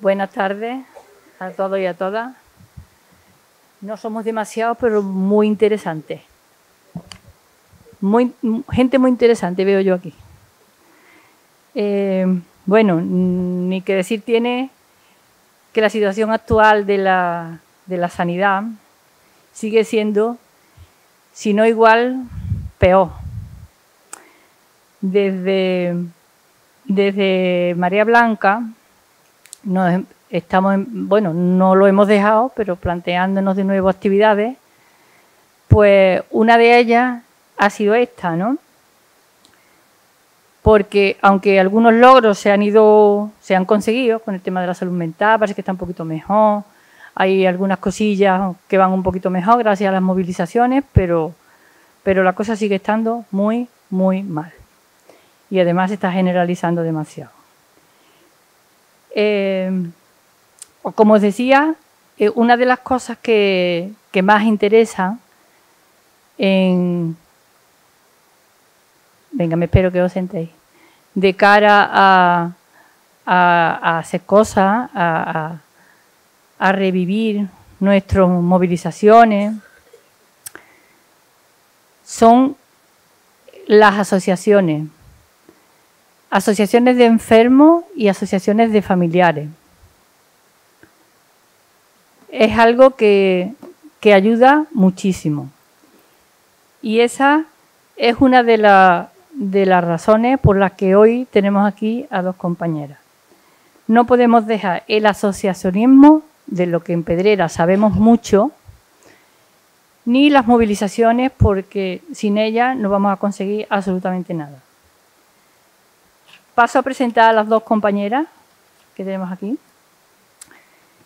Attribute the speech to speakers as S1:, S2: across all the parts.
S1: Buenas tardes a todos y a todas. No somos demasiados, pero muy interesantes. Gente muy interesante veo yo aquí. Bueno, ni que decir tiene que la situación actual de la sanidad sigue siendo, si no igual, peor. Desde Marea Blanca no lo hemos dejado, pero planteándonos de nuevo actividades, pues una de ellas ha sido esta, ¿no? Porque aunque algunos logros se han conseguido con el tema de la salud mental, parece que está un poquito mejor, hay algunas cosillas que van un poquito mejor gracias a las movilizaciones, pero la cosa sigue estando muy, muy mal. Y además se está generalizando demasiado. Como os decía, una de las cosas que más interesa venga, me espero que os sentéis. De cara a hacer cosas, a revivir nuestras movilizaciones, son las asociaciones. Asociaciones de enfermos y asociaciones de familiares. Es algo que ayuda muchísimo. Y esa es una de las razones por las que hoy tenemos aquí a dos compañeras. No podemos dejar el asociacionismo, de lo que en Pedrera sabemos mucho, ni las movilizaciones, porque sin ellas no vamos a conseguir absolutamente nada. Paso a presentar a las dos compañeras que tenemos aquí.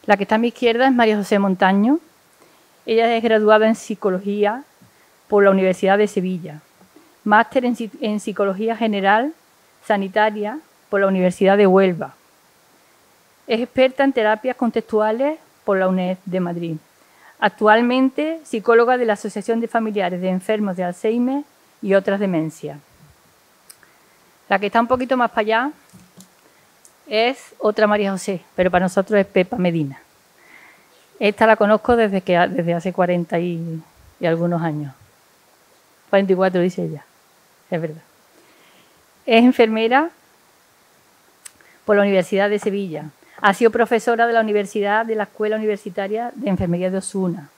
S1: La que está a mi izquierda es María José Montaño. Ella es graduada en Psicología por la Universidad de Sevilla. Máster en Psicología General Sanitaria por la Universidad de Huelva. Es experta en terapias contextuales por la UNED de Madrid. Actualmente psicóloga de la Asociación de Familiares de Enfermos de Alzheimer y otras demencias. La que está un poquito más para allá es otra María José, pero para nosotros es Pepa Medina. Esta la conozco desde hace 40 y algunos años. 44 dice ella, es verdad. Es enfermera por la Universidad de Sevilla. Ha sido profesora de la Universidad de la Escuela Universitaria de Enfermería de Osuna.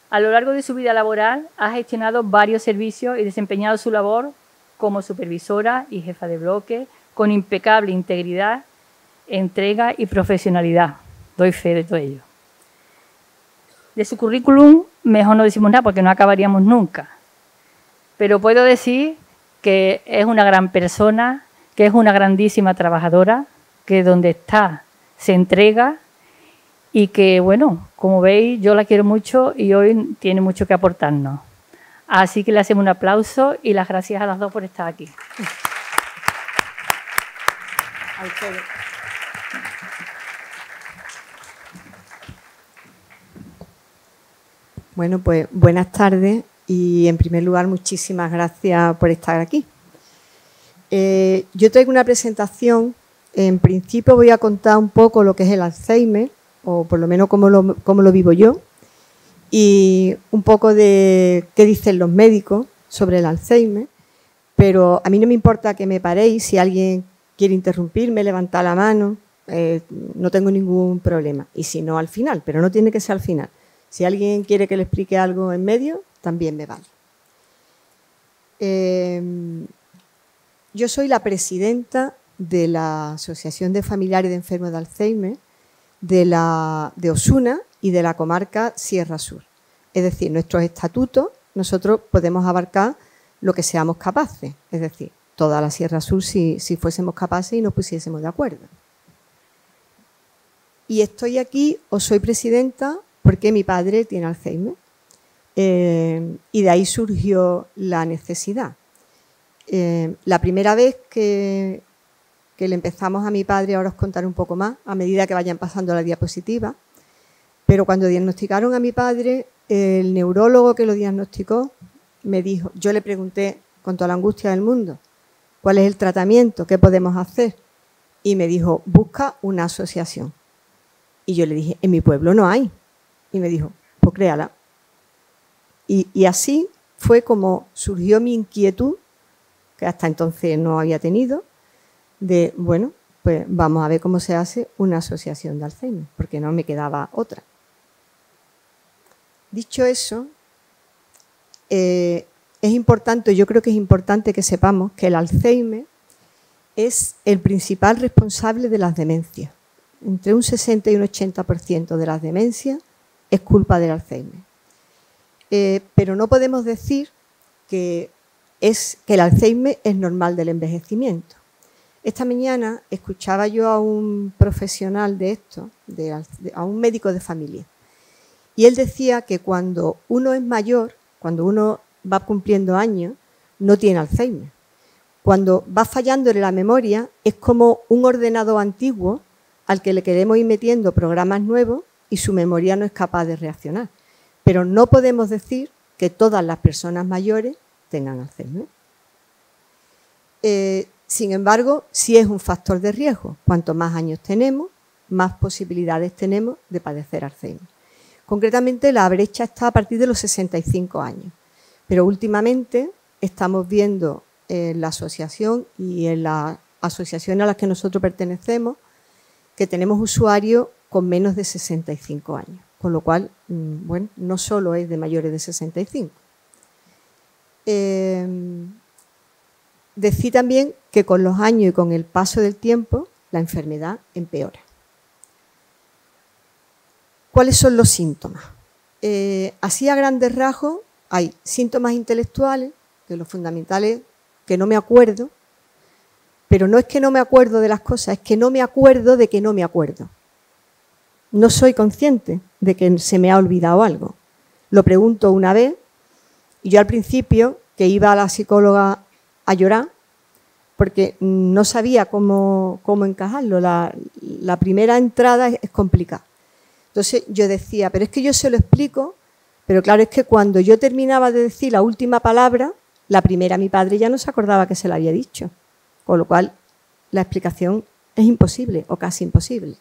S1: A lo largo de su vida laboral ha gestionado varios servicios y desempeñado su labor como supervisora y jefa de bloque, con impecable integridad, entrega y profesionalidad. Doy fe de todo ello. De su currículum, mejor no decimos nada porque no acabaríamos nunca. Pero puedo decir que es una gran persona, que es una grandísima trabajadora, que donde está se entrega y que, bueno, como veis, yo la quiero mucho y hoy tiene mucho que aportarnos. Así que le hacemos un aplauso y las gracias a las dos por estar aquí.
S2: Bueno, pues buenas tardes y en primer lugar muchísimas gracias por estar aquí. Yo traigo una presentación. En principio voy a contar un poco lo que es el Alzheimer, o por lo menos cómo lo vivo yo, y un poco de qué dicen los médicos sobre el Alzheimer, pero a mí no me importa que me paréis, si alguien quiere interrumpirme, levantar la mano, no tengo ningún problema, y si no al final, pero no tiene que ser al final. Si alguien quiere que le explique algo en medio, también me vale. Yo soy la presidenta de la Asociación de Familiares de Enfermos de Alzheimer de Osuna y de la comarca Sierra Sur. Es decir, nuestros estatutos, nosotros podemos abarcar lo que seamos capaces, es decir, toda la Sierra Sur si fuésemos capaces y nos pusiésemos de acuerdo. Y estoy aquí, o soy presidenta, porque mi padre tiene Alzheimer y de ahí surgió la necesidad. La primera vez que le empezamos a mi padre, ahora os contaré un poco más, a medida que vayan pasando la diapositiva, pero cuando diagnosticaron a mi padre, el neurólogo que lo diagnosticó me dijo, yo le pregunté con toda la angustia del mundo. ¿Cuál es el tratamiento? ¿Qué podemos hacer? Y me dijo, busca una asociación. Y yo le dije, en mi pueblo no hay. Y me dijo, pues créala. Y así fue como surgió mi inquietud, que hasta entonces no había tenido, de, bueno, pues vamos a ver cómo se hace una asociación de Alzheimer, porque no me quedaba otra. Dicho eso, es importante, yo creo que es importante que sepamos que el Alzheimer es el principal responsable de las demencias. Entre un 60 y un 80% de las demencias es culpa del Alzheimer. Pero no podemos decir que el Alzheimer es normal del envejecimiento. Esta mañana escuchaba yo a un profesional de esto, a un médico de familia, y él decía que cuando uno es mayor, cuando uno va cumpliendo años, no tiene Alzheimer. Cuando va fallándole la memoria, es como un ordenador antiguo al que le queremos ir metiendo programas nuevos y su memoria no es capaz de reaccionar. Pero no podemos decir que todas las personas mayores tengan Alzheimer. Sin embargo, sí es un factor de riesgo. Cuanto más años tenemos, más posibilidades tenemos de padecer Alzheimer. Concretamente, la brecha está a partir de los 65 años. Pero últimamente estamos viendo en la asociación y en la asociación a las que nosotros pertenecemos que tenemos usuarios con menos de 65 años. Con lo cual, bueno, no solo es de mayores de 65. Decir también que con los años y con el paso del tiempo, la enfermedad empeora. ¿Cuáles son los síntomas? Así a grandes rasgos hay síntomas intelectuales, que lo fundamental es que no me acuerdo, pero no es que no me acuerdo de las cosas, es que no me acuerdo de que no me acuerdo. No soy consciente de que se me ha olvidado algo. Lo pregunto una vez y yo al principio, que iba a la psicóloga a llorar, porque no sabía cómo encajarlo. La primera entrada es complicada. Entonces yo decía, pero es que yo se lo explico, pero claro, es que cuando yo terminaba de decir la última palabra, la primera mi padre ya no se acordaba que se la había dicho. Con lo cual la explicación es imposible o casi imposible.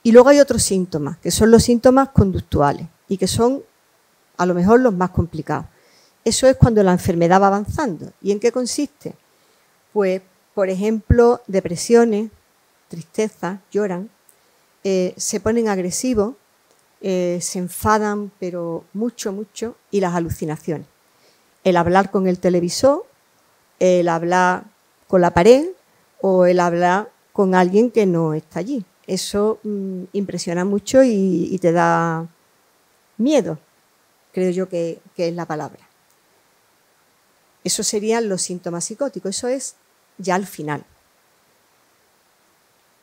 S2: Y luego hay otros síntomas, que son los síntomas conductuales y que son a lo mejor los más complicados. Eso es cuando la enfermedad va avanzando. ¿Y en qué consiste? Pues, por ejemplo, depresiones, tristeza, lloran, se ponen agresivos, se enfadan, pero mucho, mucho, y las alucinaciones. El hablar con el televisor, el hablar con la pared o el hablar con alguien que no está allí. Eso impresiona mucho y te da miedo, creo yo que es la palabra. Eso serían los síntomas psicóticos, eso es ya al final.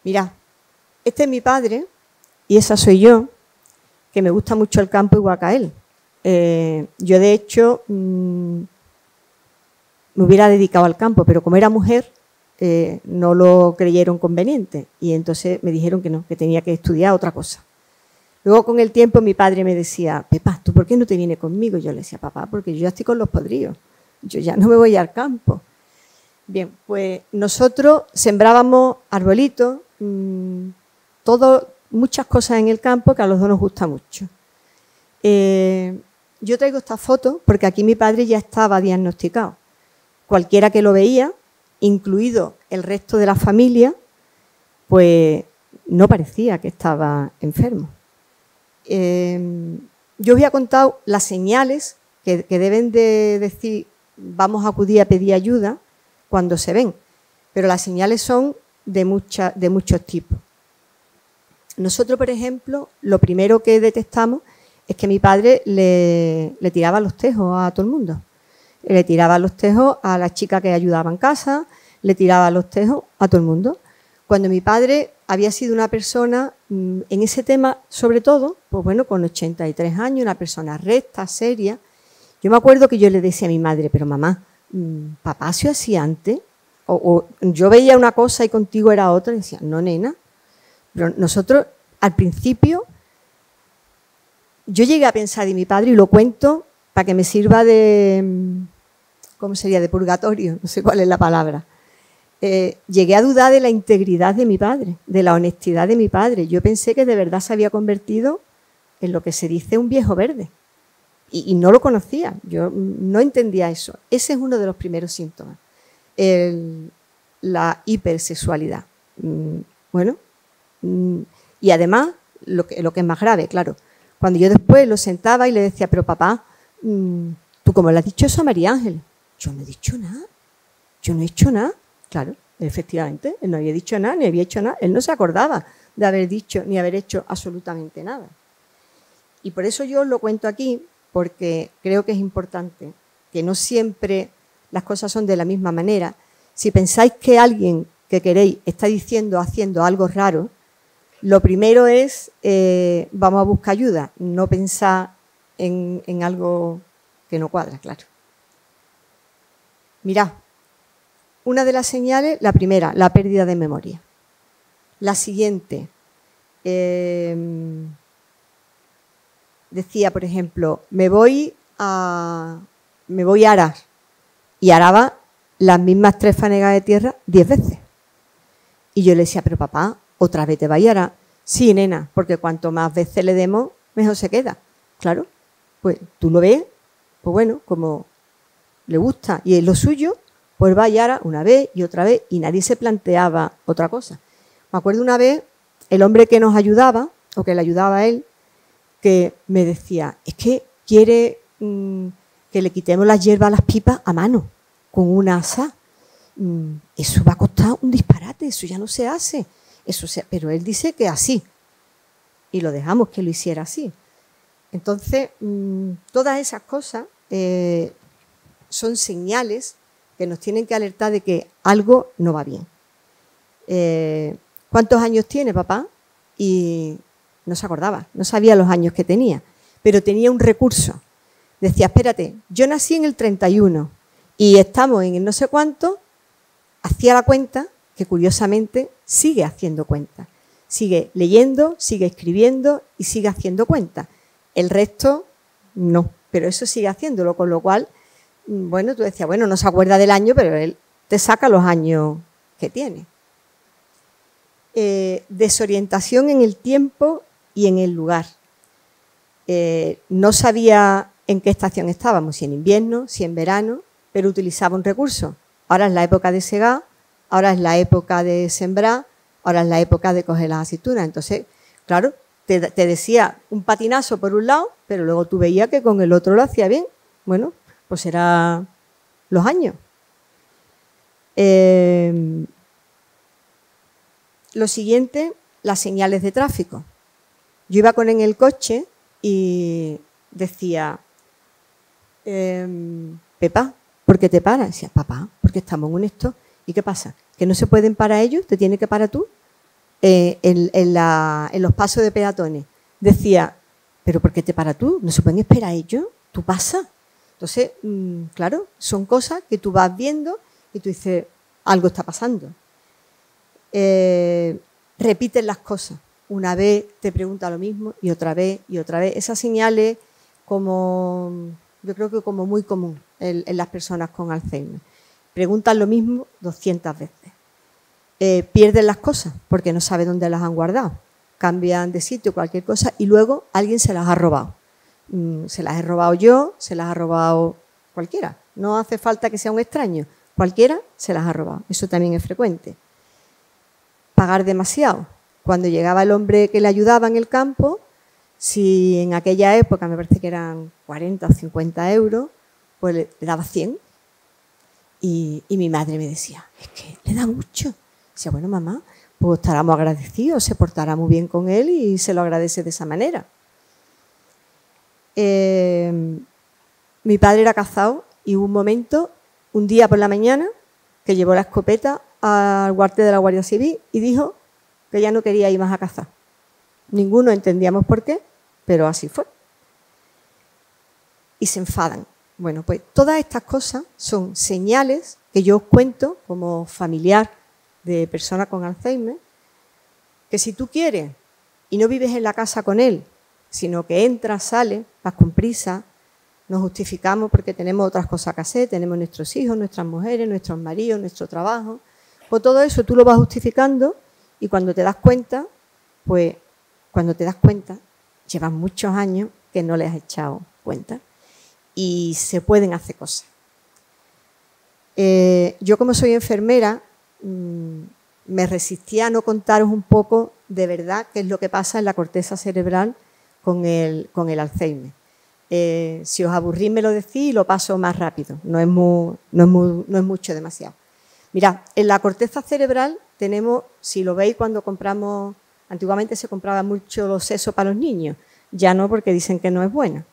S2: Mirad, este es mi padre y esa soy yo, que me gusta mucho el campo igual que a él. Yo, de hecho, me hubiera dedicado al campo, pero como era mujer, no lo creyeron conveniente y entonces me dijeron que no, que tenía que estudiar otra cosa. Luego, con el tiempo, mi padre me decía, Pepa, ¿tú por qué no te vienes conmigo? Yo le decía, papá, porque yo ya estoy con los podridos, yo ya no me voy al campo. Bien, pues nosotros sembrábamos arbolitos, muchas cosas en el campo que a los dos nos gusta mucho. Yo traigo esta foto porque aquí mi padre ya estaba diagnosticado. Cualquiera que lo veía, incluido el resto de la familia, pues no parecía que estaba enfermo. Yo os he contado las señales que deben de decir vamos a acudir a pedir ayuda cuando se ven, pero las señales son de muchos tipos. Nosotros, por ejemplo, lo primero que detectamos es que mi padre le tiraba los tejos a todo el mundo. Le tiraba los tejos a la chica que ayudaba en casa, le tiraba los tejos a todo el mundo. Cuando mi padre había sido una persona, en ese tema sobre todo, pues bueno, con 83 años, una persona recta, seria. Yo me acuerdo que yo le decía a mi madre, pero mamá, ¿papá se hacía antes? O yo veía una cosa y contigo era otra, y decía, no, nena. Pero nosotros, al principio, yo llegué a pensar de mi padre, y lo cuento para que me sirva de ¿cómo sería? De purgatorio, no sé cuál es la palabra. Llegué a dudar de la integridad de mi padre, de la honestidad de mi padre. Yo pensé que de verdad se había convertido en lo que se dice un viejo verde. Y no lo conocía, yo no entendía eso. Ese es uno de los primeros síntomas. La hipersexualidad. Bueno, y además, lo que es más grave, claro, cuando yo después lo sentaba y le decía, pero papá, ¿tú cómo le has dicho eso a María Ángel? Yo no he dicho nada, yo no he hecho nada. Claro, efectivamente, él no había dicho nada, ni había hecho nada, él no se acordaba de haber dicho ni haber hecho absolutamente nada. Y por eso yo os lo cuento aquí, porque creo que es importante, que no siempre las cosas son de la misma manera. Si pensáis que alguien que queréis está diciendo o haciendo algo raro, lo primero es, vamos a buscar ayuda, no pensar en algo que no cuadra, claro. Mirad, una de las señales, la primera, la pérdida de memoria. La siguiente, decía, por ejemplo, me voy a arar, y araba las mismas 3 fanegas de tierra 10 veces. Y yo le decía, pero papá, ¿otra vez te vas a arar? Sí, nena, porque cuanto más veces le demos, mejor se queda. Claro, pues tú lo ves, pues bueno, como le gusta y es lo suyo, pues va y ara una vez y otra vez y nadie se planteaba otra cosa. Me acuerdo una vez, el hombre que nos ayudaba, o que le ayudaba a él, que me decía, es que quiere que le quitemos las hierbas a las pipas a mano, con una asa. Eso va a costar un disparate, eso ya no se hace. Pero él dice que así. Y lo dejamos que lo hiciera así. Entonces, todas esas cosas son señales que nos tienen que alertar de que algo no va bien. ¿Cuántos años tiene, papá? Y no se acordaba, no sabía los años que tenía, pero tenía un recurso. Decía, espérate, yo nací en el 31 y estamos en el no sé cuánto, hacía la cuenta, que curiosamente sigue haciendo cuenta. Sigue leyendo, sigue escribiendo y sigue haciendo cuenta. El resto, no, pero eso sigue haciéndolo, con lo cual, bueno, tú decías, bueno, no se acuerda del año, pero él te saca los años que tiene. Desorientación en el tiempo y en el lugar. No sabía en qué estación estábamos, si en invierno, si en verano, pero utilizaba un recurso. Ahora es la época de segar, ahora es la época de sembrar, ahora es la época de coger las aceitunas. Entonces, claro, te decía un patinazo por un lado, pero luego tú veías que con el otro lo hacía bien. Bueno, pues era los años. Lo siguiente, las señales de tráfico. Yo iba con él en el coche y decía, Pepa, ¿por qué te paras? Decía, papá, porque estamos en un esto. ¿Y qué pasa? ¿Que no se pueden parar ellos? ¿Te tienes que parar tú? En los pasos de peatones. Decía, ¿pero por qué te paras tú? ¿No se pueden esperar ellos? ¿Tú pasas? Entonces, claro, son cosas que tú vas viendo y tú dices, algo está pasando. Repiten las cosas. Una vez te pregunta lo mismo y otra vez y otra vez. Esas señales, como yo creo que como muy común en las personas con Alzheimer. Preguntan lo mismo 200 veces. Pierden las cosas porque no saben dónde las han guardado. Cambian de sitio, cualquier cosa, y luego alguien se las ha robado. Se las he robado yo, se las ha robado cualquiera. No hace falta que sea un extraño. Cualquiera se las ha robado. Eso también es frecuente. Pagar demasiado. Cuando llegaba el hombre que le ayudaba en el campo, si en aquella época me parece que eran 40 o 50 euros, pues le daba 100. Y mi madre me decía, es que le da mucho. Decía, bueno, mamá, pues estaremos agradecidos, se portará muy bien con él y se lo agradece de esa manera. Mi padre era cazado y hubo un momento, un día por la mañana, que llevó la escopeta al cuartel de la Guardia Civil y dijo que ya no quería ir más a cazar. Ninguno entendíamos por qué, pero así fue. Y se enfadan. Bueno, pues todas estas cosas son señales que yo os cuento como familiar de persona con Alzheimer, que si tú quieres y no vives en la casa con él, sino que entras, sales, vas con prisa, nos justificamos porque tenemos otras cosas que hacer, tenemos nuestros hijos, nuestras mujeres, nuestros maridos, nuestro trabajo. Pues todo eso tú lo vas justificando y cuando te das cuenta, pues cuando te das cuenta, llevas muchos años que no les has echado cuenta y se pueden hacer cosas. Yo como soy enfermera, me resistía a no contaros un poco de verdad qué es lo que pasa en la corteza cerebral con el Alzheimer. Si os aburrís me lo decís y lo paso más rápido, no es mucho demasiado. Mirad, en la corteza cerebral tenemos, si lo veis cuando compramos, antiguamente se compraba mucho los sesos para los niños, ya no porque dicen que no es buena.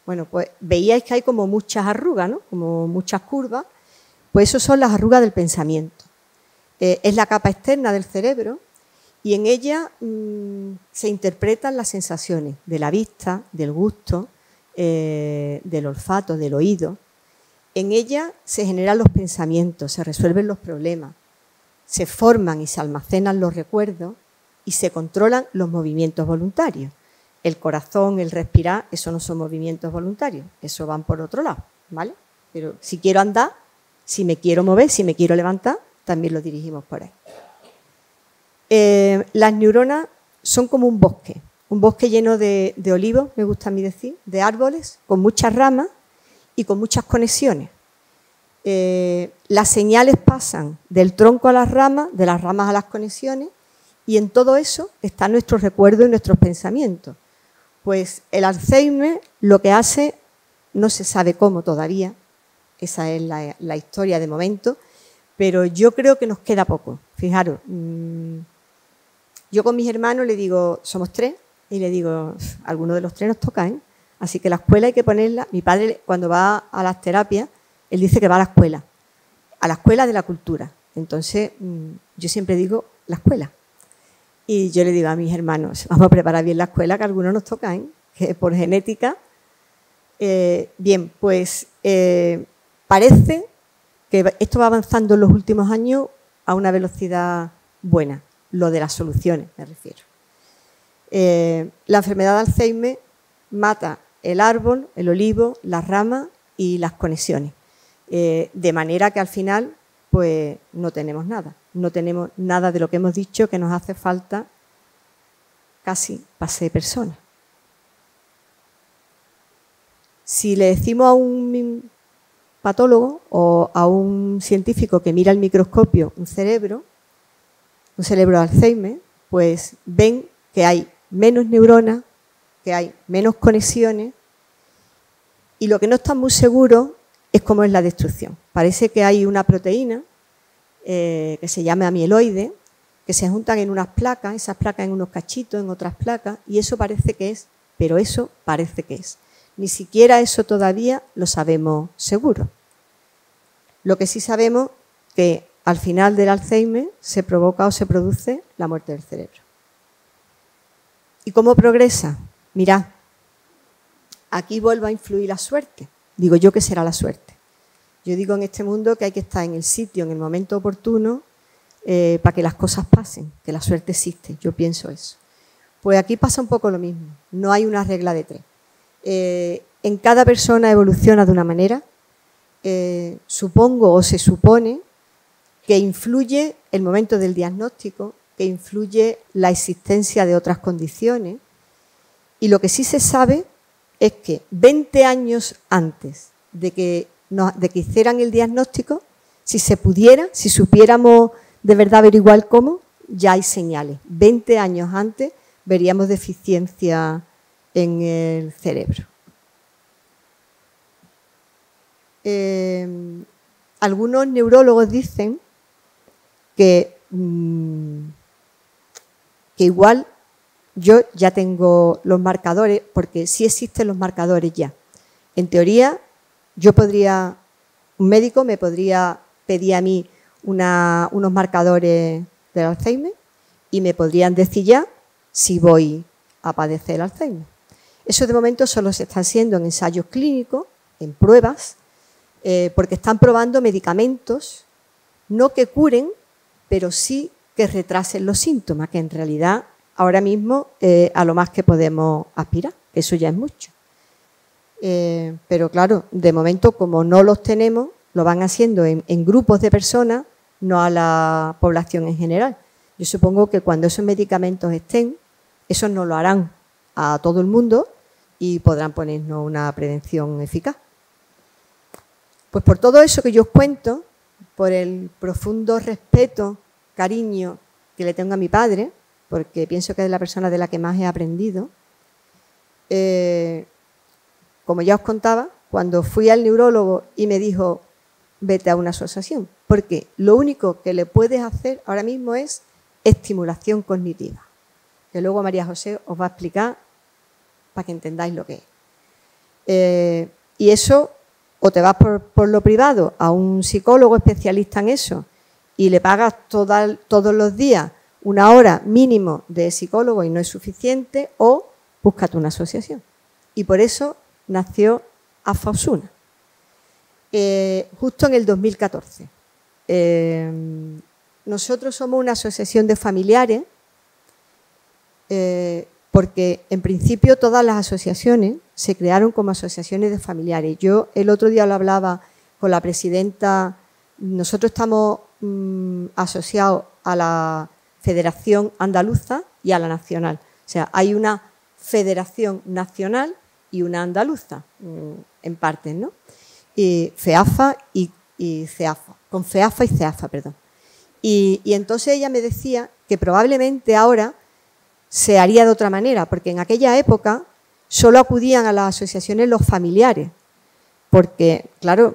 S2: Bueno, pues veíais que hay como muchas arrugas, ¿no? Como muchas curvas, pues eso son las arrugas del pensamiento. Es la capa externa del cerebro y en ella se interpretan las sensaciones de la vista, del gusto, del olfato, del oído. En ella se generan los pensamientos, se resuelven los problemas, se forman y se almacenan los recuerdos y se controlan los movimientos voluntarios. El corazón, el respirar, eso no son movimientos voluntarios, eso van por otro lado, ¿vale? Pero si quiero andar, si me quiero mover, si me quiero levantar, también lo dirigimos por ahí. Las neuronas son como un bosque lleno de olivos, me gusta a mí decir, de árboles, con muchas ramas y con muchas conexiones. Las señales pasan del tronco a las ramas, de las ramas a las conexiones, y en todo eso están nuestros recuerdos y nuestros pensamientos. Pues el Alzheimer lo que hace, no se sabe cómo todavía, esa es la historia de momento, pero yo creo que nos queda poco. Fijaros, yo con mis hermanos le digo, somos 3, y le digo, alguno de los 3 nos toca, ¿eh? Así que la escuela hay que ponerla. Mi padre, cuando va a las terapias, él dice que va a la escuela de la cultura. Entonces, yo siempre digo, la escuela. Y yo le digo a mis hermanos, vamos a preparar bien la escuela, que algunos nos toca, ¿eh? Que por genética. Bien, pues parece que esto va avanzando en los últimos años a una velocidad buena, lo de las soluciones, me refiero. La enfermedad de Alzheimer mata el árbol, el olivo, las ramas y las conexiones, de manera que al final pues no tenemos nada de lo que hemos dicho que nos hace falta casi para ser personas. Si le decimos a un patólogo o a un científico que mira al microscopio un cerebro de Alzheimer, pues ven que hay menos neuronas, que hay menos conexiones y lo que no están muy seguros es cómo es la destrucción. Parece que hay una proteína que se llama amiloide, que se juntan en unas placas, esas placas en unos cachitos, en otras placas, y eso parece que es, pero eso parece que es. Ni siquiera eso todavía lo sabemos seguro. Lo que sí sabemos que al final del Alzheimer se provoca o se produce la muerte del cerebro. ¿Y cómo progresa? Mirad, aquí vuelve a influir la suerte. Digo yo que será la suerte. Yo digo en este mundo que hay que estar en el sitio, en el momento oportuno, para que las cosas pasen, que la suerte existe. Yo pienso eso. Pues aquí pasa un poco lo mismo. No hay una regla de 3. En cada persona evoluciona de una manera. Supongo o se supone que influye el momento del diagnóstico, que influye la existencia de otras condiciones. Y lo que sí se sabe es que 20 años antes de que hicieran el diagnóstico, si se pudiera, si supiéramos de verdad averiguar cómo, ya hay señales. 20 años antes veríamos deficiencia en el cerebro. Algunos neurólogos dicen que igual yo ya tengo los marcadores, porque sí existen los marcadores ya. En teoría, un médico me podría pedir a mí unos marcadores del Alzheimer y me podrían decir ya si voy a padecer el Alzheimer. Eso de momento solo se está haciendo en ensayos clínicos, en pruebas, porque están probando medicamentos, no que curen, pero sí que retrasen los síntomas, que en realidad ahora mismo a lo más que podemos aspirar, que eso ya es mucho. Pero claro, de momento, como no los tenemos, lo van haciendo en grupos de personas, no a la población en general. Yo supongo que cuando esos medicamentos estén, esos no lo harán a todo el mundo y podrán ponernos una prevención eficaz. Pues por todo eso que yo os cuento, por el profundo respeto, cariño que le tengo a mi padre, porque pienso que es la persona de la que más he aprendido, como ya os contaba, cuando fui al neurólogo y me dijo, vete a una asociación, porque lo único que le puedes hacer ahora mismo es estimulación cognitiva, que luego María José os va a explicar para que entendáis lo que es. Y eso, o te vas por lo privado a un psicólogo especialista en eso y le pagas todos los días 1 hora mínimo de psicólogo y no es suficiente, o búscate una asociación. Y por eso nació AFA Osuna, justo en el 2014. Nosotros somos una asociación de familiares porque en principio todas las asociaciones se crearon como asociaciones de familiares. Yo el otro día lo hablaba con la presidenta, nosotros estamos asociados a la Federación Andaluza y a la Nacional. O sea, hay una Federación Nacional y una andaluza, en partes, ¿no? Y FEAFA y CEAFA, con FEAFA y CEAFA, perdón. Y entonces ella me decía que probablemente ahora se haría de otra manera, porque en aquella época solo acudían a las asociaciones los familiares, porque, claro,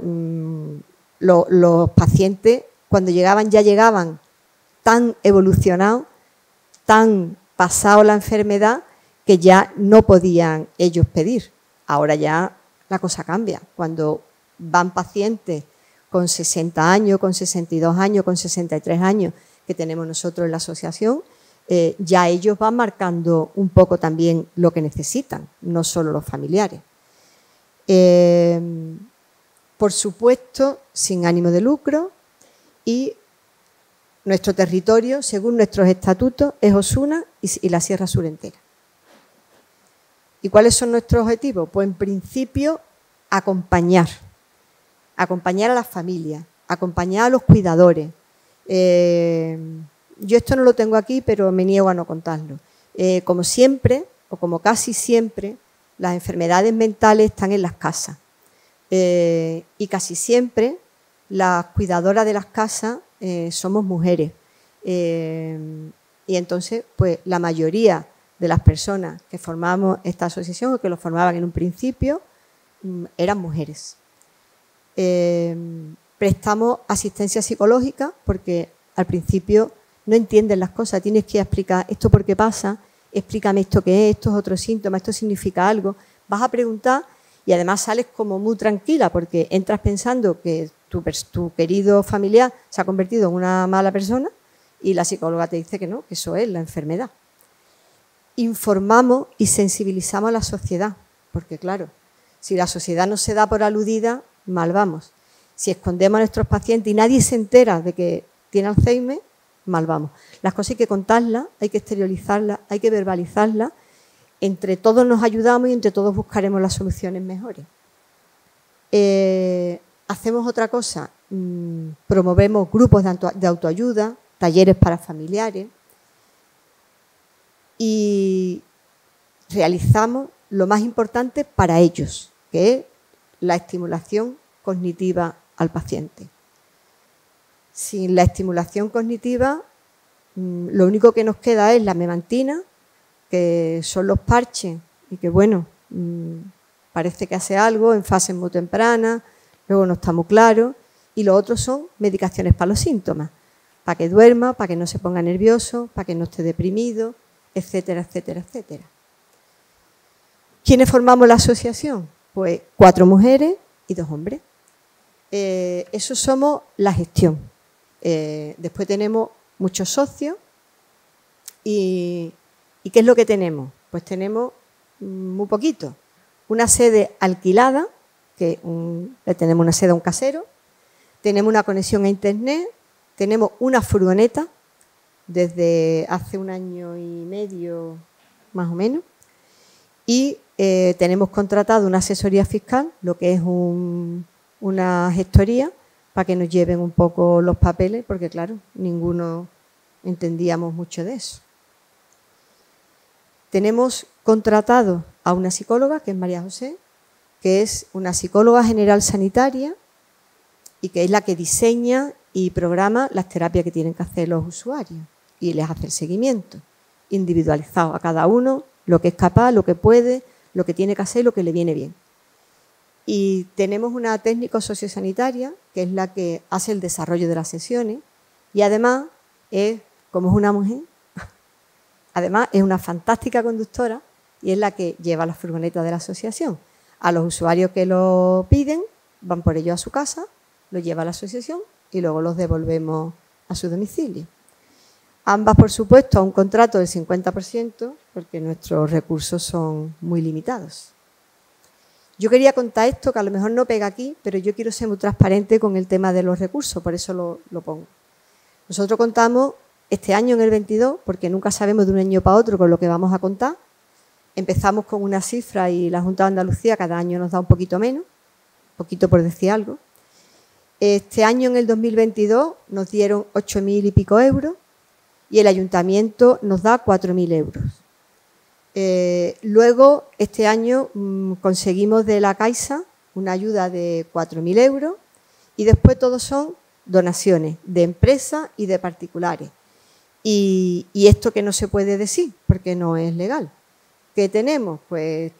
S2: los pacientes cuando llegaban ya llegaban tan evolucionados, tan pasado la enfermedad, que ya no podían ellos pedir. Ahora ya la cosa cambia. Cuando van pacientes con 60 años, con 62 años, con 63 años, que tenemos nosotros en la asociación, ya ellos van marcando un poco también lo que necesitan, no solo los familiares. Por supuesto, sin ánimo de lucro, y nuestro territorio, según nuestros estatutos, es Osuna y la Sierra Sur entera. ¿Y cuáles son nuestros objetivos? Pues en principio acompañar a las familias, acompañar a los cuidadores. Yo esto no lo tengo aquí, pero me niego a no contarlo. Como siempre, o como casi siempre, las enfermedades mentales están en las casas. Y casi siempre las cuidadoras de las casas somos mujeres. Y entonces, pues la mayoría de las personas que formamos esta asociación o que lo formaban en un principio eran mujeres. Prestamos asistencia psicológica porque al principio no entienden las cosas, tienes que explicar esto por qué pasa, explícame esto qué es, esto es otro síntoma, esto significa algo. Vas a preguntar y además sales como muy tranquila porque entras pensando que tu querido familiar se ha convertido en una mala persona y la psicóloga te dice que no, que eso es la enfermedad. Informamos y sensibilizamos a la sociedad, porque claro, si la sociedad no se da por aludida, mal vamos. Si escondemos a nuestros pacientes y nadie se entera de que tiene Alzheimer, mal vamos. Las cosas hay que contarlas, hay que exteriorizarlas, hay que verbalizarlas. Entre todos nos ayudamos y entre todos buscaremos las soluciones mejores. Hacemos otra cosa, promovemos grupos de autoayuda, talleres para familiares y realizamos lo más importante para ellos, que es la estimulación cognitiva al paciente. Sin la estimulación cognitiva, lo único que nos queda es la memantina, que son los parches y que, bueno, parece que hace algo en fases muy tempranas, luego no está muy claro, y lo otro son medicaciones para los síntomas, para que duerma, para que no se ponga nervioso, para que no esté deprimido, etcétera, etcétera, etcétera. ¿Quiénes formamos la asociación? Pues 4 mujeres y 2 hombres. Eso somos la gestión. Después tenemos muchos socios y ¿qué es lo que tenemos? Pues tenemos muy poquito. Una sede alquilada, que le tenemos una sede a un casero, tenemos una conexión a internet, tenemos una furgoneta desde hace 1 año y medio más o menos y tenemos contratado una asesoría fiscal, lo que es una gestoría, para que nos lleven un poco los papeles, porque claro, ninguno entendíamos mucho de eso. Tenemos contratado a una psicóloga, que es María José, que es una psicóloga general sanitaria y que es la que diseña y programa las terapias que tienen que hacer los usuarios y les hace el seguimiento individualizado a cada uno, lo que es capaz, lo que puede, lo que tiene que hacer, lo que le viene bien. Y tenemos una técnico sociosanitaria, que es la que hace el desarrollo de las sesiones y además, como es una mujer, además es una fantástica conductora y es la que lleva la furgoneta de la asociación. A los usuarios que lo piden, van por ello a su casa, lo lleva a la asociación y luego los devolvemos a su domicilio. Ambas, por supuesto, a un contrato del 50%, porque nuestros recursos son muy limitados. Yo quería contar esto, que a lo mejor no pega aquí, pero yo quiero ser muy transparente con el tema de los recursos, por eso lo pongo. Nosotros contamos este año, en el 22, porque nunca sabemos de un año para otro con lo que vamos a contar. Empezamos con una cifra y la Junta de Andalucía cada año nos da un poquito menos, un poquito por decir algo. Este año, en el 2022, nos dieron 8.000 y pico euros y el ayuntamiento nos da 4.000 euros. Luego, este año conseguimos de la Caixa una ayuda de 4.000 euros y después todos son donaciones de empresas y de particulares. Y esto que no se puede decir porque no es legal. ¿Qué tenemos? Pues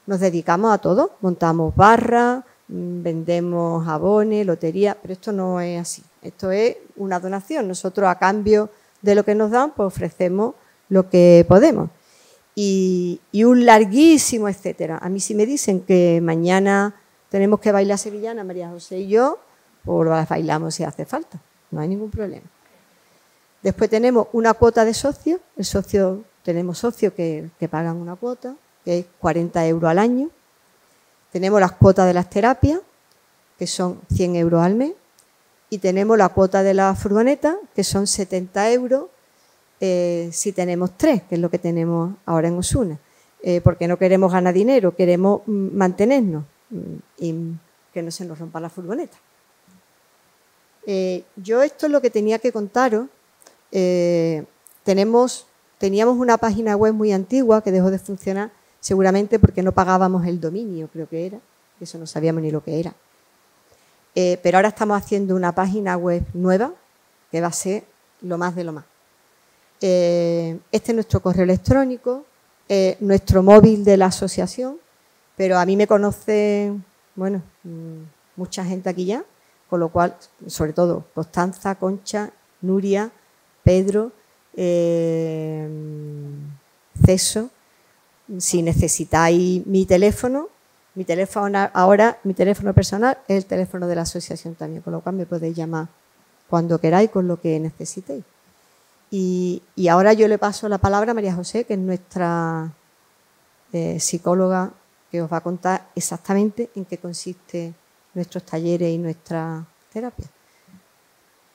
S2: nos dedicamos a todo, montamos barras, vendemos jabones, lotería, pero esto no es así. Esto es una donación. Nosotros, a cambio de lo que nos dan, pues ofrecemos lo que podemos. Y un larguísimo etcétera. A mí, si me dicen que mañana tenemos que bailar sevillana, María José y yo, pues las bailamos si hace falta, no hay ningún problema. Después tenemos una cuota de socios. Tenemos socios que pagan una cuota, que es 40 euros al año. Tenemos las cuotas de las terapias, que son 100 euros al mes. Y tenemos la cuota de la furgoneta, que son 70 euros si tenemos 3, que es lo que tenemos ahora en Osuna. Porque no queremos ganar dinero, queremos mantenernos y que no se nos rompa la furgoneta. Yo esto es lo que tenía que contaros. Teníamos una página web muy antigua que dejó de funcionar, seguramente porque no pagábamos el dominio, creo que era. Eso no sabíamos ni lo que era. Pero ahora estamos haciendo una página web nueva que va a ser lo más de lo más. Este es nuestro correo electrónico, nuestro móvil de la asociación, pero a mí me conoce, bueno, mucha gente aquí ya, con lo cual, sobre todo, Constanza, Concha, Nuria, Pedro, Ceso. Si necesitáis mi teléfono ahora, mi teléfono personal es el teléfono de la asociación también, con lo cual me podéis llamar cuando queráis con lo que necesitéis. Y ahora yo le paso la palabra a María José, que es nuestra psicóloga, que os va a contar exactamente en qué consiste nuestros talleres y nuestra terapia.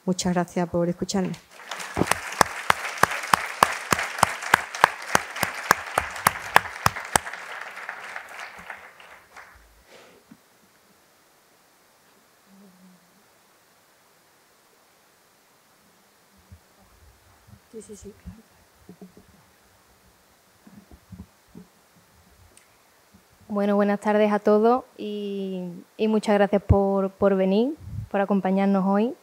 S2: Muchas gracias por escucharme. Sí, claro.
S3: Bueno, buenas tardes a todos y muchas gracias por venir, por acompañarnos hoy.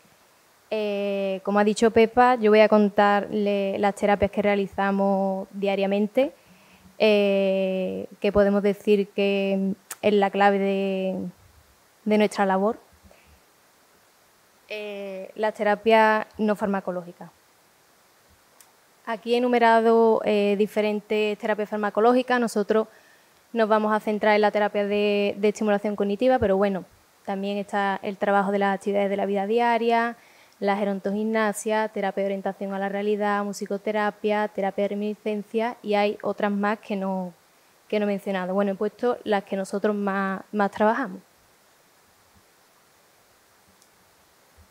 S3: Como ha dicho Pepa, yo voy a contarle las terapias que realizamos diariamente, que podemos decir que es la clave de nuestra labor. Las terapias no farmacológicas. Aquí he enumerado diferentes terapias farmacológicas. Nosotros nos vamos a centrar en la terapia de estimulación cognitiva, pero bueno, también está el trabajo de las actividades de la vida diaria, la gerontogimnasia, terapia de orientación a la realidad, musicoterapia, terapia de reminiscencia y hay otras más que no he mencionado. Bueno, he puesto las que nosotros más trabajamos.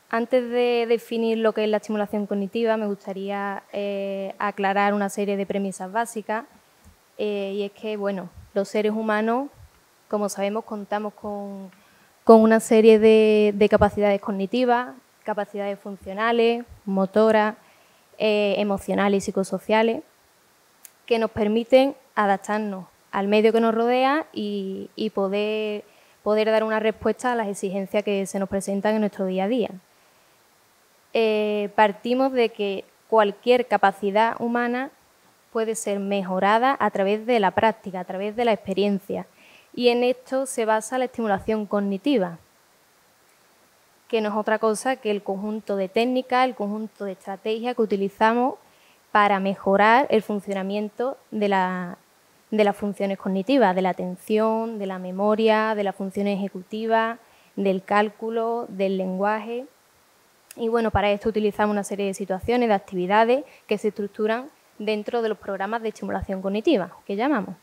S3: Antes de definir lo que es la estimulación cognitiva, me gustaría aclarar una serie de premisas básicas. y es que, bueno, los seres humanos, como sabemos, contamos con una serie de capacidades cognitivas, capacidades funcionales, motoras, emocionales y psicosociales, que nos permiten adaptarnos al medio que nos rodea y poder dar una respuesta a las exigencias que se nos presentan en nuestro día a día. Partimos de que cualquier capacidad humana puede ser mejorada a través de la práctica, a través de la experiencia. Y en esto se basa la estimulación cognitiva, que no es otra cosa que el conjunto de técnicas, el conjunto de estrategias que utilizamos para mejorar el funcionamiento de las funciones cognitivas, de la atención, de la memoria, de las funciones ejecutivas, del cálculo, del lenguaje. Y bueno, para esto utilizamos una serie de situaciones, de actividades que se estructuran dentro de los programas de estimulación cognitiva, que llamamos.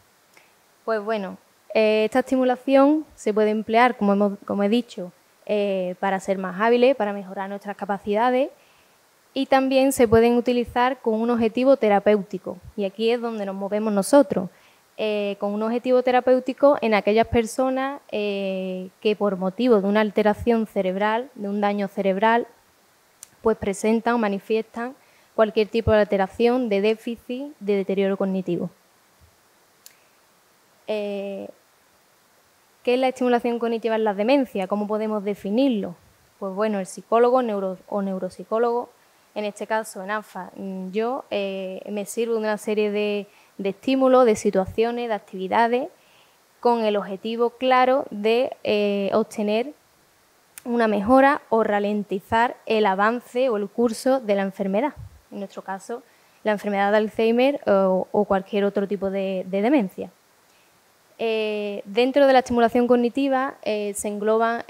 S3: Pues bueno, esta estimulación se puede emplear, como he dicho, para ser más hábiles, para mejorar nuestras capacidades, y también se pueden utilizar con un objetivo terapéutico. Y aquí es donde nos movemos nosotros, con un objetivo terapéutico en aquellas personas que por motivo de una alteración cerebral, de un daño cerebral, pues presentan o manifiestan cualquier tipo de alteración, de déficit, de deterioro cognitivo. ¿Qué es la estimulación cognitiva en la demencia? ¿Cómo podemos definirlo? Pues bueno, el psicólogo o neuropsicólogo, en este caso en ANFA, yo me sirvo de una serie de estímulos, de situaciones, de actividades, con el objetivo claro de obtener una mejora o ralentizar el avance o el curso de la enfermedad. En nuestro caso, la enfermedad de Alzheimer o cualquier otro tipo de demencia. Dentro de la estimulación cognitiva se engloban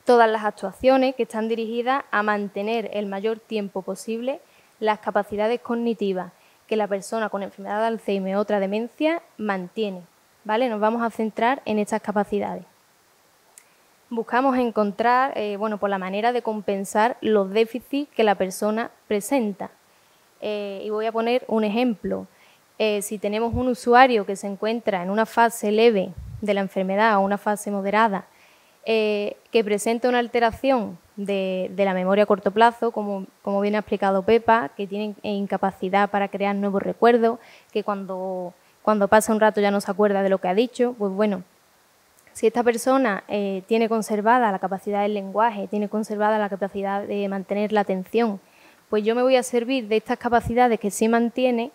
S3: todas las actuaciones que están dirigidas a mantener el mayor tiempo posible las capacidades cognitivas que la persona con enfermedad de Alzheimer o otra demencia mantiene, ¿vale? Nos vamos a centrar en estas capacidades. Buscamos encontrar, por la manera de compensar los déficits que la persona presenta. Y voy a poner un ejemplo. Si tenemos un usuario que se encuentra en una fase leve de la enfermedad o una fase moderada, que presenta una alteración de la memoria a corto plazo, como bien ha explicado Pepa, que tiene incapacidad para crear nuevos recuerdos, que cuando pasa un rato ya no se acuerda de lo que ha dicho, pues bueno, si esta persona tiene conservada la capacidad del lenguaje, tiene conservada la capacidad de mantener la atención, pues yo me voy a servir de estas capacidades que sí mantiene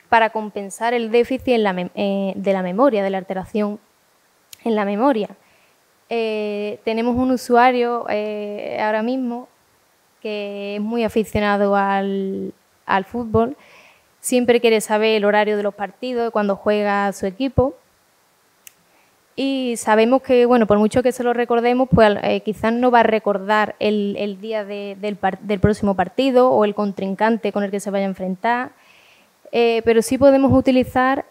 S3: para compensar el déficit de la memoria, de la alteración en la memoria. Tenemos un usuario ahora mismo que es muy aficionado al fútbol, siempre quiere saber el horario de los partidos, cuando juega su equipo. Y sabemos que, bueno, por mucho que se lo recordemos, pues quizás no va a recordar el día del próximo partido o el contrincante con el que se vaya a enfrentar, pero sí podemos utilizar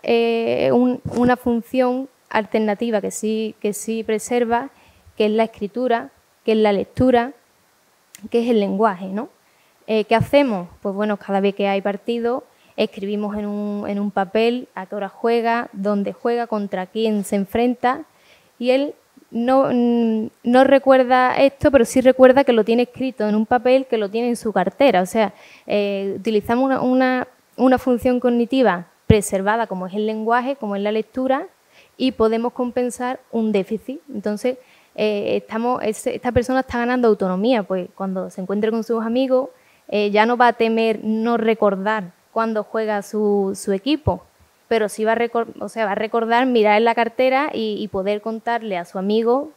S3: una función alternativa que sí preserva, que es la escritura, que es la lectura, que es el lenguaje, ¿no? ¿Qué hacemos? Pues bueno, cada vez que hay partido, escribimos en un papel a qué hora juega, dónde juega, contra quién se enfrenta, y él no recuerda esto, pero sí recuerda que lo tiene escrito en un papel, que lo tiene en su cartera. O sea, utilizamos una función cognitiva preservada como es el lenguaje, como es la lectura, y podemos compensar un déficit. Entonces, esta persona está ganando autonomía, pues cuando se encuentre con sus amigos ya no va a temer no recordar cuando juega su equipo, pero sí va a recordar mirar en la cartera y poder contarle a su amigo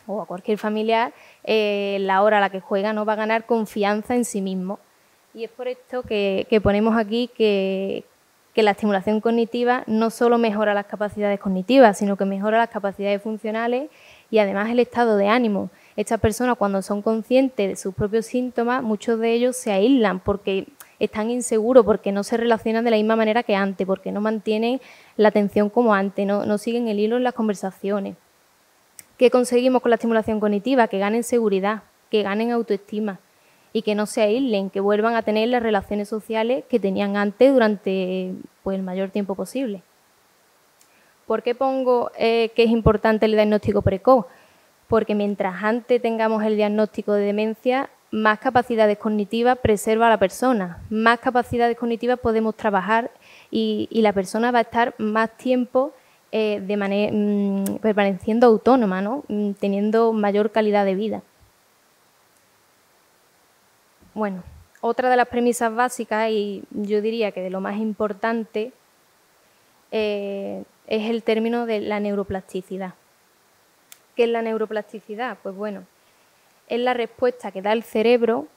S3: o a cualquier familiar la hora a la que juega, no va a ganar confianza en sí mismo. Y es por esto que ponemos aquí que la estimulación cognitiva no solo mejora las capacidades cognitivas, sino que mejora las capacidades funcionales y además el estado de ánimo. Estas personas, cuando son conscientes de sus propios síntomas, muchos de ellos se aíslan porque están inseguros, porque no se relacionan de la misma manera que antes, porque no mantienen la atención como antes, no siguen el hilo en las conversaciones. ¿Qué conseguimos con la estimulación cognitiva? Que ganen seguridad, que ganen autoestima. y que no se aíslen, que vuelvan a tener las relaciones sociales que tenían antes durante pues, el mayor tiempo posible. ¿Por qué pongo que es importante el diagnóstico precoz? Porque mientras antes tengamos el diagnóstico de demencia, más capacidades cognitivas preserva a la persona, más capacidades cognitivas podemos trabajar y la persona va a estar más tiempo permaneciendo autónoma, ¿no? Teniendo mayor calidad de vida. Bueno, otra de las premisas básicas, y yo diría que de lo más importante, es el término de la neuroplasticidad. ¿Qué es la neuroplasticidad? Pues bueno, es la respuesta que da el cerebro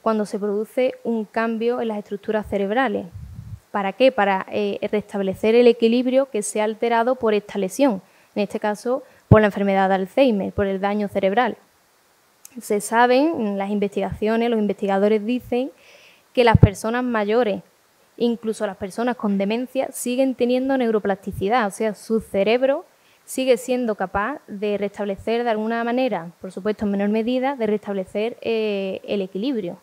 S3: cuando se produce un cambio en las estructuras cerebrales. ¿Para qué? Para restablecer el equilibrio que se ha alterado por esta lesión, en este caso por la enfermedad de Alzheimer, por el daño cerebral. Se saben, en las investigaciones, los investigadores dicen que las personas mayores, incluso las personas con demencia, siguen teniendo neuroplasticidad, o sea, su cerebro sigue siendo capaz de restablecer de alguna manera, por supuesto en menor medida, de restablecer el equilibrio.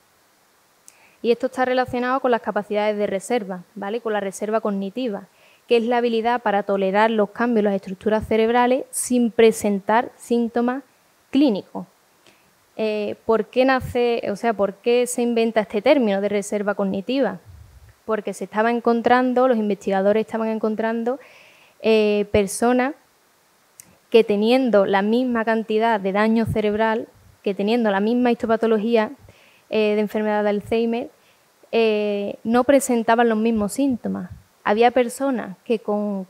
S3: Y esto está relacionado con las capacidades de reserva, ¿vale? Con la reserva cognitiva, que es la habilidad para tolerar los cambios en las estructuras cerebrales sin presentar síntomas clínicos. ¿Por qué se inventa este término de reserva cognitiva? Porque se estaba encontrando, los investigadores estaban encontrando personas que teniendo la misma cantidad de daño cerebral, que teniendo la misma histopatología de enfermedad de Alzheimer, no presentaban los mismos síntomas. Había personas que con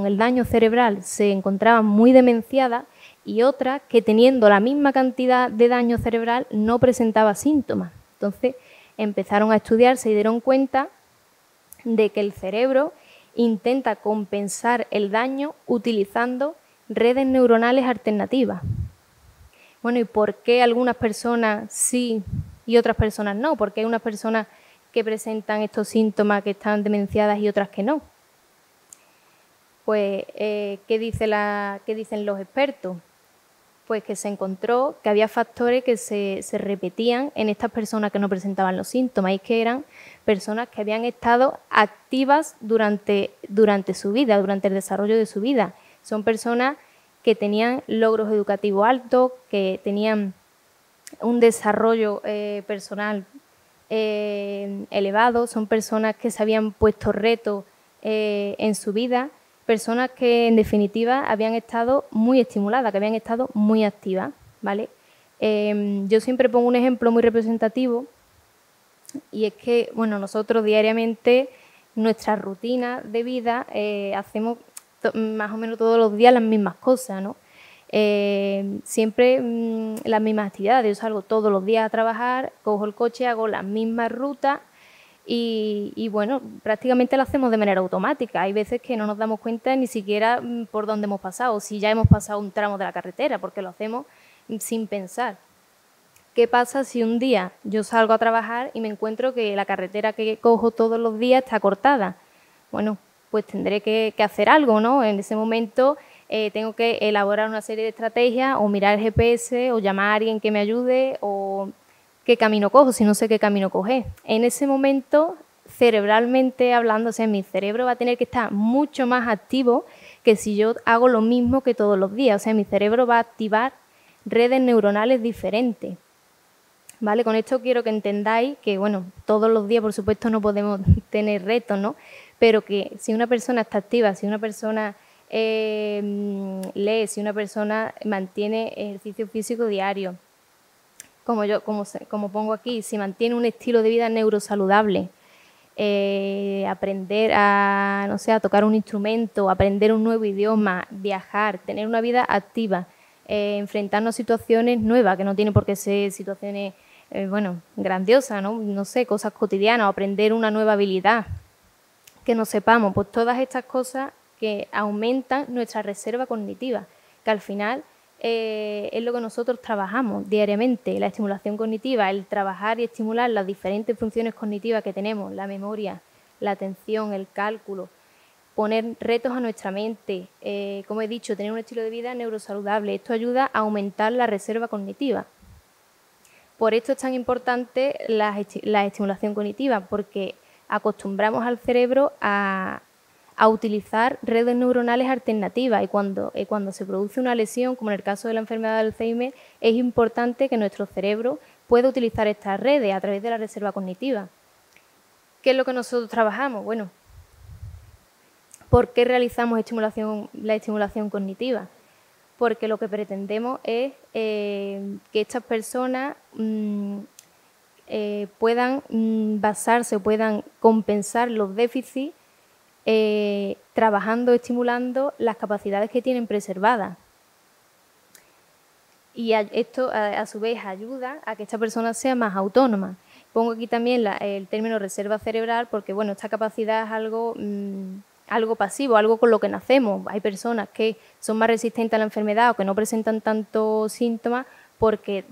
S3: el daño cerebral se encontraban muy demenciadas y otras que teniendo la misma cantidad de daño cerebral no presentaba síntomas. Entonces empezaron a estudiar, se dieron cuenta de que el cerebro intenta compensar el daño utilizando redes neuronales alternativas. Bueno, ¿y por qué algunas personas sí y otras personas no? ¿Por qué hay unas personas que presentan estos síntomas que están demenciadas y otras que no? Pues, ¿qué dicen los expertos? Pues que se encontró que había factores que se repetían en estas personas que no presentaban los síntomas y que eran personas que habían estado activas durante su vida, durante el desarrollo de su vida. Son personas que tenían logros educativos altos, que tenían un desarrollo personal elevado, son personas que se habían puesto retos en su vida, personas que en definitiva habían estado muy estimuladas, que habían estado muy activas, ¿vale? Yo siempre pongo un ejemplo muy representativo y es que, bueno, nosotros diariamente, nuestra rutina de vida, hacemos más o menos todos los días las mismas cosas, ¿no? Siempre las mismas actividades. Yo salgo todos los días a trabajar, cojo el coche, hago las mismas rutas y bueno, prácticamente lo hacemos de manera automática. Hay veces que no nos damos cuenta ni siquiera por dónde hemos pasado, si ya hemos pasado un tramo de la carretera, porque lo hacemos sin pensar. ¿Qué pasa si un día yo salgo a trabajar y me encuentro que la carretera que cojo todos los días está cortada? Bueno, pues tendré que hacer algo, ¿no? En ese momento tengo que elaborar una serie de estrategias o mirar el GPS o llamar a alguien que me ayude o qué camino cojo, si no sé qué camino coger. En ese momento, cerebralmente hablando, o sea, mi cerebro va a tener que estar mucho más activo que si yo hago lo mismo que todos los días. O sea, mi cerebro va a activar redes neuronales diferentes. ¿Vale? Con esto quiero que entendáis que, bueno, todos los días, por supuesto, no podemos tener retos, ¿no? Pero que si una persona está activa, si una persona lee, si una persona mantiene ejercicio físico diario, como pongo aquí, si mantiene un estilo de vida neurosaludable, aprender a, no sé, a tocar un instrumento, aprender un nuevo idioma, viajar, tener una vida activa, enfrentarnos a situaciones nuevas, que no tienen por qué ser situaciones, bueno, grandiosas, ¿no? No sé, cosas cotidianas, o aprender una nueva habilidad que no sepamos, pues todas estas cosas que aumentan nuestra reserva cognitiva, que al final es lo que nosotros trabajamos diariamente, la estimulación cognitiva, el trabajar y estimular las diferentes funciones cognitivas que tenemos, la memoria, la atención, el cálculo, poner retos a nuestra mente, como he dicho, tener un estilo de vida neurosaludable. Esto ayuda a aumentar la reserva cognitiva. Por esto es tan importante la estimulación cognitiva, porque acostumbramos al cerebro a utilizar redes neuronales alternativas y cuando se produce una lesión, como en el caso de la enfermedad de Alzheimer, es importante que nuestro cerebro pueda utilizar estas redes a través de la reserva cognitiva. ¿Qué es lo que nosotros trabajamos? Bueno, ¿por qué realizamos la estimulación cognitiva? Porque lo que pretendemos es que estas personas puedan basarse o puedan compensar los déficits trabajando, estimulando las capacidades que tienen preservadas. Y esto, a su vez, ayuda a que esta persona sea más autónoma. Pongo aquí también el término reserva cerebral porque, bueno, esta capacidad es algo pasivo, algo con lo que nacemos. Hay personas que son más resistentes a la enfermedad o que no presentan tantos síntomas porque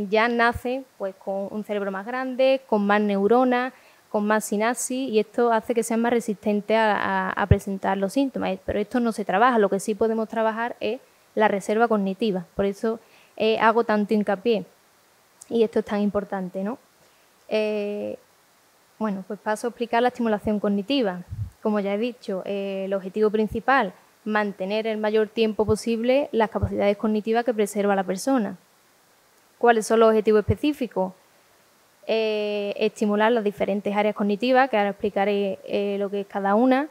S3: ya nacen pues, con un cerebro más grande, con más neuronas, con más sinapsis, y esto hace que sean más resistentes a presentar los síntomas. Pero esto no se trabaja, lo que sí podemos trabajar es la reserva cognitiva. Por eso hago tanto hincapié y esto es tan importante, ¿no? Bueno, pues paso a explicar la estimulación cognitiva. Como ya he dicho, el objetivo principal, mantener el mayor tiempo posible las capacidades cognitivas que preserva la persona. ¿Cuáles son los objetivos específicos? Estimular las diferentes áreas cognitivas, que ahora explicaré lo que es cada una,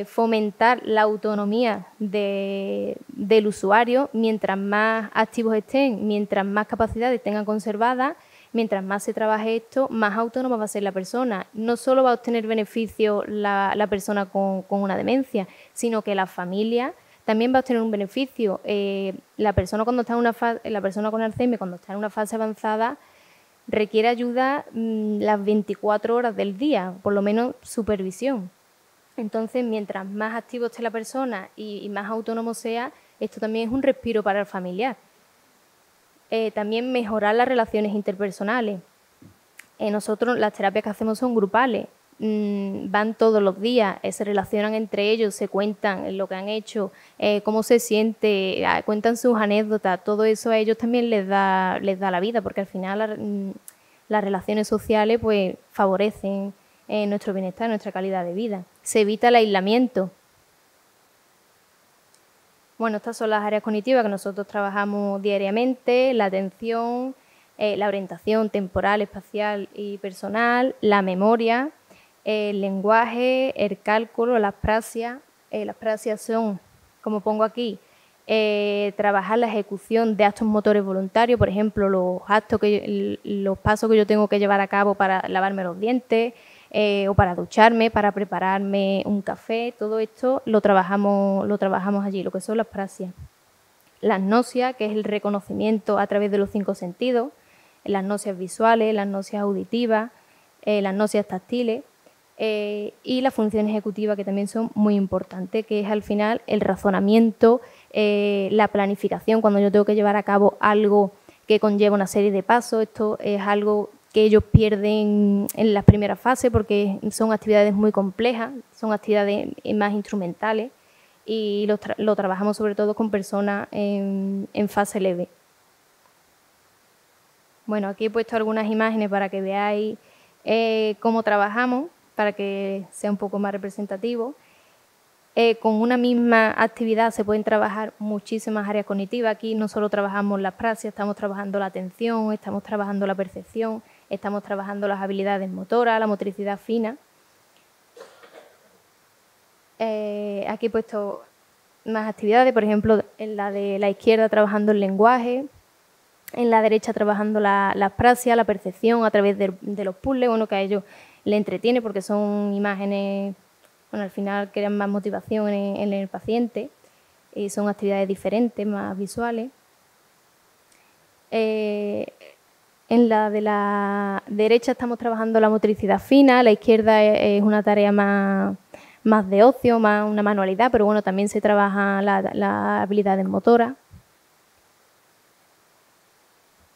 S3: fomentar la autonomía del usuario. Mientras más activos estén, mientras más capacidades tengan conservadas, mientras más se trabaje esto, más autónoma va a ser la persona. No solo va a obtener beneficio la persona con una demencia, sino que la familia también va a obtener un beneficio. La persona con Alzheimer, cuando está en una fase avanzada, requiere ayuda las 24 horas del día, por lo menos supervisión. Entonces, mientras más activo esté la persona y más autónomo sea, esto también es un respiro para el familiar. También mejorar las relaciones interpersonales. Nosotros las terapias que hacemos son grupales, van todos los días, se relacionan entre ellos, se cuentan lo que han hecho, cómo se siente, cuentan sus anécdotas. Todo eso a ellos también les da la vida, porque al final las relaciones sociales pues favorecen nuestro bienestar, nuestra calidad de vida. Se evita el aislamiento. Bueno, estas son las áreas cognitivas que nosotros trabajamos diariamente: la atención, la orientación temporal, espacial y personal, la memoria, el lenguaje, el cálculo, las praxias. Las praxias son, como pongo aquí, trabajar la ejecución de actos motores voluntarios, por ejemplo, los pasos que yo tengo que llevar a cabo para lavarme los dientes, o para ducharme, para prepararme un café. Todo esto lo trabajamos allí, lo que son las praxias. Las gnosia, que es el reconocimiento a través de los 5 sentidos, las gnosias visuales, las gnosias auditivas, las gnosias táctiles, y la función ejecutiva, que también son muy importantes, que es al final el razonamiento, la planificación, cuando yo tengo que llevar a cabo algo que conlleva una serie de pasos. Esto es algo que ellos pierden en las primeras fases porque son actividades muy complejas, son actividades más instrumentales, y lo trabajamos sobre todo con personas en fase leve. Bueno, aquí he puesto algunas imágenes para que veáis cómo trabajamos, para que sea un poco más representativo. Con una misma actividad se pueden trabajar muchísimas áreas cognitivas. Aquí no solo trabajamos las praxias, estamos trabajando la atención, estamos trabajando la percepción, estamos trabajando las habilidades motoras, la motricidad fina. Aquí he puesto más actividades, por ejemplo, en la de la izquierda trabajando el lenguaje, en la derecha trabajando las praxias, la percepción a través de los puzzles, bueno, que a ellos les entretiene porque son imágenes, bueno, al final crean más motivación en el paciente, y son actividades diferentes, más visuales. En la de la derecha estamos trabajando la motricidad fina, la izquierda es una tarea más de ocio, más una manualidad, pero bueno, también se trabaja las habilidades motoras.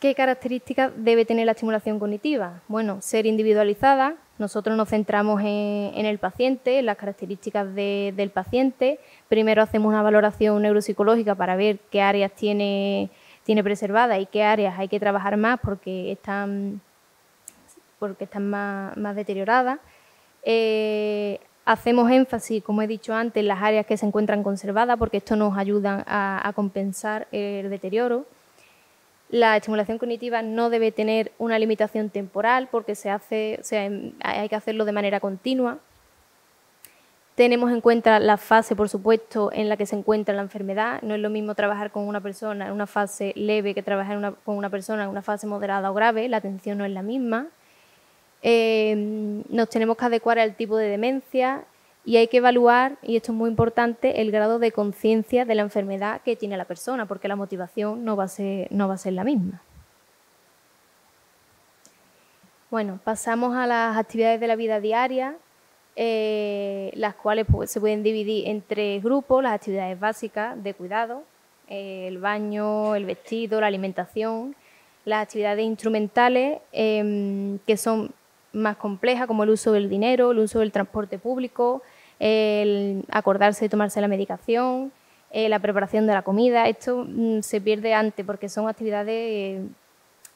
S3: ¿Qué características debe tener la estimulación cognitiva? Bueno, ser individualizada. Nosotros nos centramos en el paciente, en las características del paciente. Primero hacemos una valoración neuropsicológica para ver qué áreas tiene tiene preservada y qué áreas hay que trabajar más porque están más deterioradas. Hacemos énfasis, como he dicho antes, en las áreas que se encuentran conservadas porque esto nos ayuda a compensar el deterioro. La estimulación cognitiva no debe tener una limitación temporal porque hay que hacerlo de manera continua. Tenemos en cuenta la fase, por supuesto, en la que se encuentra la enfermedad. No es lo mismo trabajar con una persona en una fase leve que trabajar con una persona en una fase moderada o grave. La atención no es la misma. Nos tenemos que adecuar al tipo de demencia y hay que evaluar, y esto es muy importante, el grado de conciencia de la enfermedad que tiene la persona, porque la motivación no va a ser la misma. Bueno, pasamos a las actividades de la vida diaria, las cuales pues, se pueden dividir en 3 grupos: las actividades básicas de cuidado, el baño, el vestido, la alimentación; las actividades instrumentales, que son más complejas, como el uso del dinero, el uso del transporte público, el acordarse de tomarse la medicación, la preparación de la comida. Esto se pierde antes porque son actividades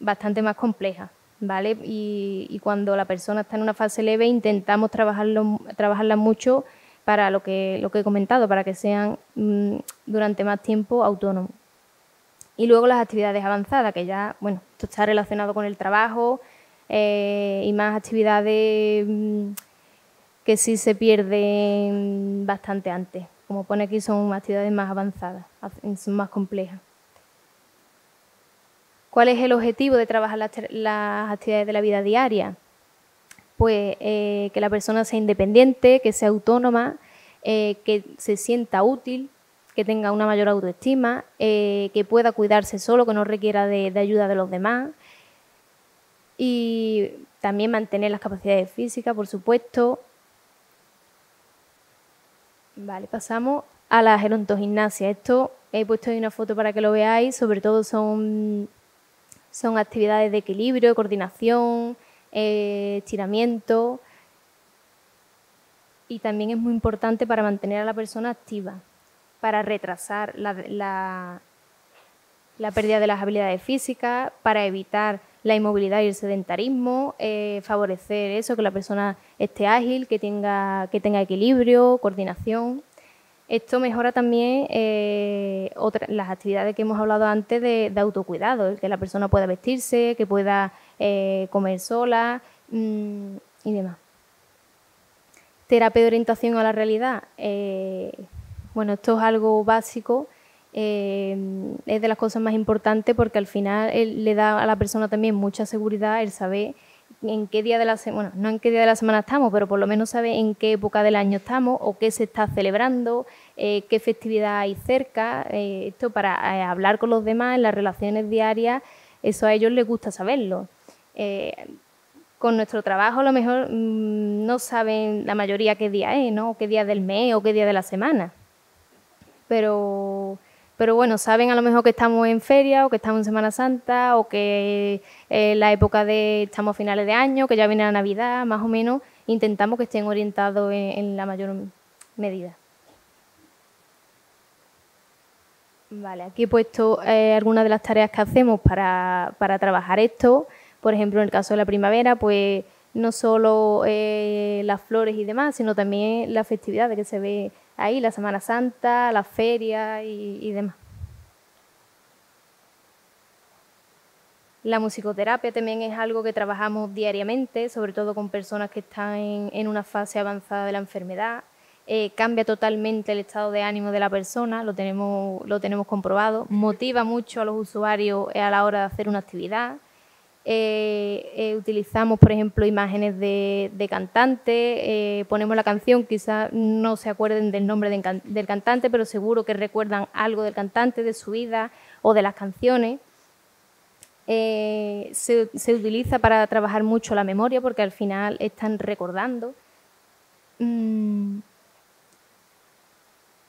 S3: bastante más complejas, ¿vale? Y cuando la persona está en una fase leve intentamos trabajarlas mucho para lo que he comentado, para que sean durante más tiempo autónomos. Y luego las actividades avanzadas, que ya, bueno, esto está relacionado con el trabajo y más actividades que sí se pierden bastante antes. Como pone aquí, son actividades más avanzadas, son más complejas. ¿Cuál es el objetivo de trabajar las actividades de la vida diaria? Pues que la persona sea independiente, que sea autónoma, que se sienta útil, que tenga una mayor autoestima, que pueda cuidarse solo, que no requiera de ayuda de los demás. Y también mantener las capacidades físicas, por supuesto. Vale, pasamos a la gerontogimnasia. Esto he puesto ahí una foto para que lo veáis. Sobre todo son actividades de equilibrio, coordinación, estiramiento. Y también es muy importante para mantener a la persona activa, para retrasar la pérdida de las habilidades físicas, para evitar la inmovilidad y el sedentarismo, favorecer eso, que la persona esté ágil, que tenga equilibrio, coordinación. Esto mejora también las actividades que hemos hablado antes de autocuidado, que la persona pueda vestirse, que pueda comer sola y demás. Terapia de orientación a la realidad. Bueno, esto es algo básico. Es de las cosas más importantes porque al final le da a la persona también mucha seguridad el saber en qué día de la semana, bueno, no en qué día de la semana estamos, pero por lo menos saber en qué época del año estamos o qué se está celebrando, qué festividad hay cerca. Esto para hablar con los demás en las relaciones diarias, eso a ellos les gusta saberlo. Con nuestro trabajo a lo mejor no saben la mayoría qué día es, ¿no? Qué día del mes o qué día de la semana. Pero bueno, saben a lo mejor que estamos en feria o que estamos en Semana Santa o que la época estamos a finales de año, que ya viene la Navidad, más o menos. Intentamos que estén orientados en la mayor medida. Vale, aquí he puesto algunas de las tareas que hacemos para trabajar esto. Por ejemplo, en el caso de la primavera, pues no solo las flores y demás, sino también las festividades que se ve ahí, la Semana Santa, las ferias y demás. La musicoterapia también es algo que trabajamos diariamente, sobre todo con personas que están en una fase avanzada de la enfermedad. Cambia totalmente el estado de ánimo de la persona, lo tenemos comprobado. Motiva mucho a los usuarios a la hora de hacer una actividad. Utilizamos, por ejemplo, imágenes de cantantes, ponemos la canción, quizás no se acuerden del nombre del cantante, pero seguro que recuerdan algo del cantante, de su vida o de las canciones. Se utiliza para trabajar mucho la memoria porque al final están recordando.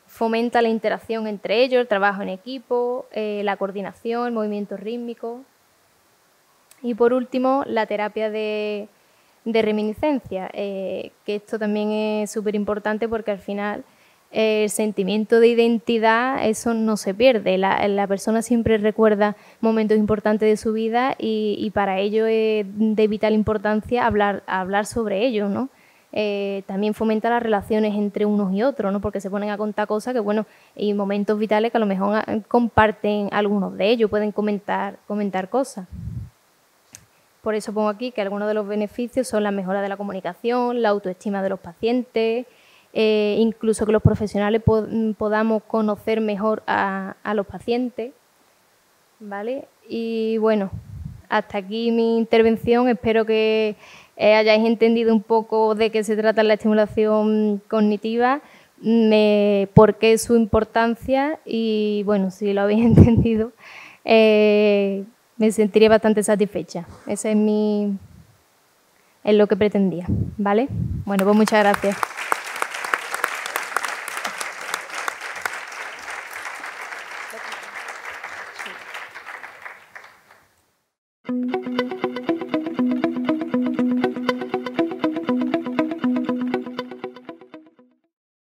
S3: Fomenta la interacción entre ellos, el trabajo en equipo, la coordinación, el movimiento rítmico. Y por último, la terapia de reminiscencia, que esto también es súper importante porque al final el sentimiento de identidad, eso no se pierde. La persona siempre recuerda momentos importantes de su vida y para ello es de vital importancia hablar sobre ello, ¿no? También fomenta las relaciones entre unos y otros, ¿no? Porque se ponen a contar cosas que, bueno, y momentos vitales que a lo mejor comparten algunos de ellos, pueden comentar cosas. Por eso pongo aquí que algunos de los beneficios son la mejora de la comunicación, la autoestima de los pacientes, incluso que los profesionales podamos conocer mejor a los pacientes, ¿vale? Y bueno, hasta aquí mi intervención. Espero que hayáis entendido un poco de qué se trata la estimulación cognitiva, por qué su importancia y, bueno, si lo habéis entendido, me sentiría bastante satisfecha. Ese es lo que pretendía, ¿vale? Bueno, pues muchas gracias.